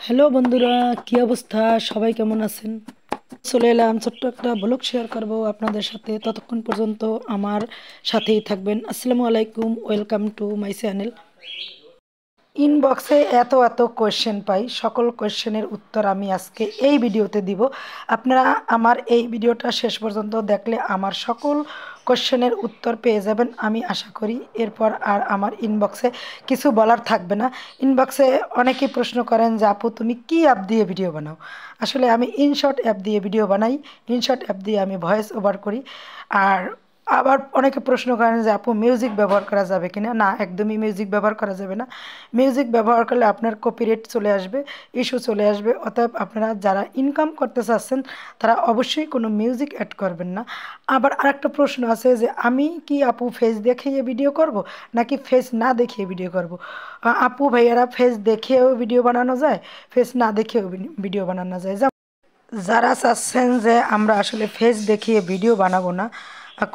Hello বন্ধুরা, কি অবস্থা? সবাই কেমন আছেন? চলে এলাম ছোট্ট একটা ব্লগ শেয়ার করব আপনাদের সাথে। ততক্ষণ পর্যন্ত আমার সাথেই থাকবেন। আসসালামু আলাইকুম, ওয়েলকাম টু মাই চ্যানেল। ইনবক্সে এত এত কোয়েশ্চেন পাই, সকল কোয়েশ্চেনের উত্তর আমি আজকে এই ভিডিওতে দিব। আপনারা আমার এই ভিডিওটা শেষ পর্যন্ত দেখলে আমার সকল কোয়েশ্চেনের উত্তর পেয়ে যাবেন আমি আশা করি। এরপর আর আমার ইনবক্সে কিছু বলার থাকবে না। ইনবক্সে অনেকেই প্রশ্ন করেন যে আপু তুমি কি অ্যাপ দিয়ে ভিডিও বানাও? আসলে আমি ইনশর্ট অ্যাপ দিয়ে ভিডিও বানাই। ইনশর্ট অ্যাপ দিয়ে আমি ভয়েস ওভার করি। আর আবার অনেকে প্রশ্ন করেন যে আপু মিউজিক ব্যবহার করা যাবে কিনা? না, একদমই মিউজিক ব্যবহার করা যাবে না। মিউজিক ব্যবহার করলে আপনার কপিরাইট চলে আসবে, ইস্যু চলে আসবে। অতএব আপনারা যারা ইনকাম করতে চাচ্ছেন তারা অবশ্যই কোনো মিউজিক অ্যাড করবেন না। আবার আরেকটা প্রশ্ন আছে যে আমি কি আপু ফেস দেখিয়ে ভিডিও করব নাকি ফেস না দেখিয়ে ভিডিও করব? আপু ভাইয়ারা, ফেস দেখেও ভিডিও বানানো যায়, ফেস না দেখেও ভিডিও বানানো যায়। যারা চাচ্ছেন যে আমরা আসলে ফেস দেখিয়ে ভিডিও বানাবো না,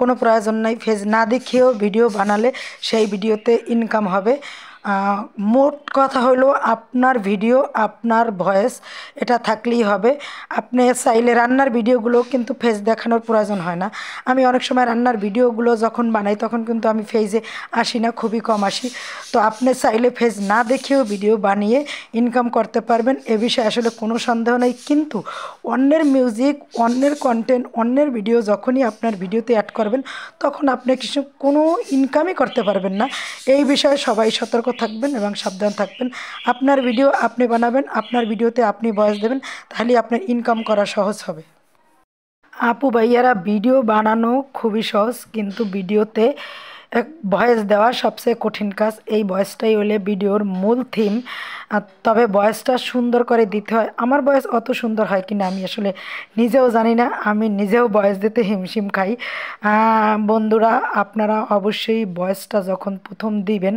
কোনো প্রয়োজন নাই। ফেস না দেখিয়েও ভিডিও বানালে সেই ভিডিওতে ইনকাম হবে। মোট কথা হলো আপনার ভিডিও, আপনার ভয়েস, এটা থাকলেই হবে। আপনি চাইলে রান্নার ভিডিওগুলো কিন্তু ফেস দেখানোর প্রয়োজন হয় না। আমি অনেক সময় রান্নার ভিডিওগুলো যখন বানাই তখন কিন্তু আমি ফেসে আসি না, খুবই কম আসি। তো আপনি চাইলে ফেস না দেখেও ভিডিও বানিয়ে ইনকাম করতে পারবেন, এ বিষয়ে আসলে কোনো সন্দেহ নেই। কিন্তু অন্যের মিউজিক, অন্যের কন্টেন্ট, অন্যের ভিডিও যখনই আপনার ভিডিওতে অ্যাড করবেন তখন আপনি কোনো ইনকামই করতে পারবেন না। এই বিষয়ে সবাই সতর্ক থাকবেন এবং সাবধান থাকবেন। আপনার ভিডিও আপনি বানাবেন, আপনার ভিডিওতে আপনি ভয়েস দেবেন, তাহলে আপনার ইনকাম করা সহজ হবে। আপু ভাইয়ারা, ভিডিও বানানো খুবই সহজ, কিন্তু ভিডিওতে ভয়েস দেওয়া সবচেয়ে কঠিন কাজ। এই ভয়েসটাই হলে ভিডিওর মূল থিম। তবে ভয়েসটা সুন্দর করে দিতে হয়। আমার ভয়েস অত সুন্দর হয় কিনা আমি আসলে নিজেও জানি না, আমি নিজেও ভয়েস দিতে হিমশিম খাই। বন্ধুরা, আপনারা অবশ্যই ভয়েসটা যখন প্রথম দিবেন,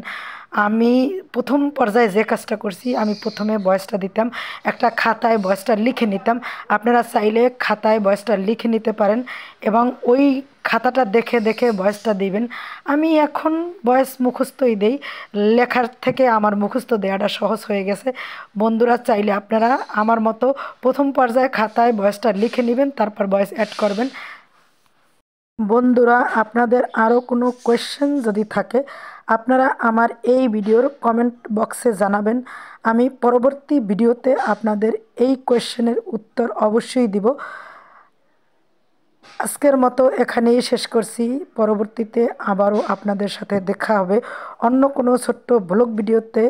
আমি প্রথম পর্যায়ে যে কাজটা করছি, আমি প্রথমে ভয়েসটা দিতাম, একটা খাতায় ভয়েসটা লিখে নিতাম। আপনারা চাইলে খাতায় ভয়েসটা লিখে নিতে পারেন এবং ওই খাতাটা দেখে দেখে ভয়েসটা দিবেন। আমি এখন ভয়েস মুখস্থই দেই, লেখার থেকে আমার মুখস্থ দেওয়াটা সহজ হয়ে গেছে। বন্ধুরা, চাইলে আপনারা আমার মতো প্রথম পর্যায়ে খাতায় ভয়েসটা লিখে নেবেন, তারপর ভয়েস অ্যাড করবেন। বন্ধুরা, আপনাদের আরও কোনো কোয়েশ্চেন যদি থাকে আপনারা আমার এই ভিডিওর কমেন্ট বক্সে জানাবেন। আমি পরবর্তী ভিডিওতে আপনাদের এই কোয়েশ্চেনের উত্তর অবশ্যই দিব। আজকের মতো এখানেই শেষ করছি। পরবর্তীতে আবারও আপনাদের সাথে দেখা হবে অন্য কোনো ছোট্ট ব্লগ ভিডিওতে।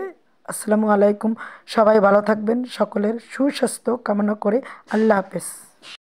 আসসালামু আলাইকুম। সবাই ভালো থাকবেন, সকলের সুস্বাস্থ্য কামনা করে আল্লাহ হাফেজ।